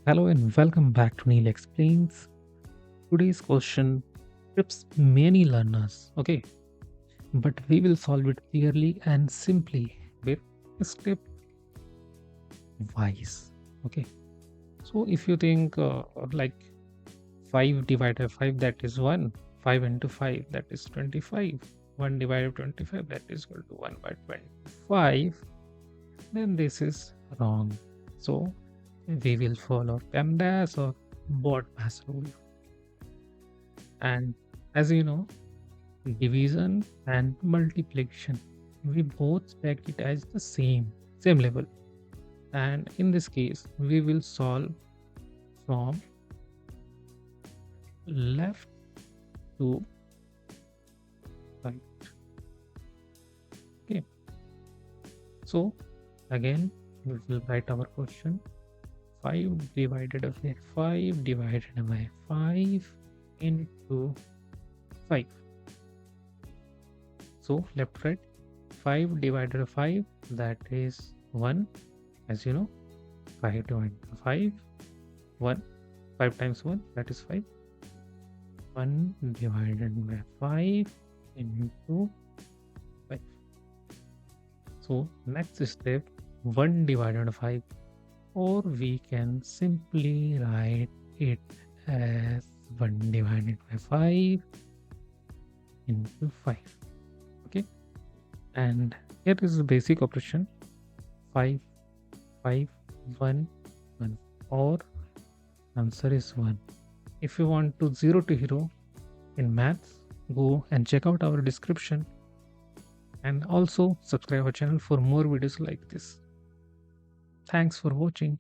Hello and welcome back to Neil Explains. Today's question trips many learners, okay, but we will solve it clearly and simply with step wise, okay. So if you think like 5 divided 5 that is 1, 5 into 5 that is 25, 1 divided 25 that is equal to 1 by 25, then this is wrong. So we will follow PEMDAS or board pass rule. And as you know, division and multiplication, we both take it as the same level. And in this case, we will solve from left to right. Okay. So again, we will write our question 5 divided by 5 into 5. So left right 5 divided by 5 that is 1, as you know, 5 divided by 5 1, 5 times 1 that is 5, 1 divided by 5 into 5. So next step 1 divided by 5, or we can simply write it as 1 divided by 5 into 5. Okay, and here is the basic operation 5 5 1 1, or answer is 1. If you want to 0 to hero in maths, go and check out our description, and also subscribe our channel for more videos like this. Thanks for watching.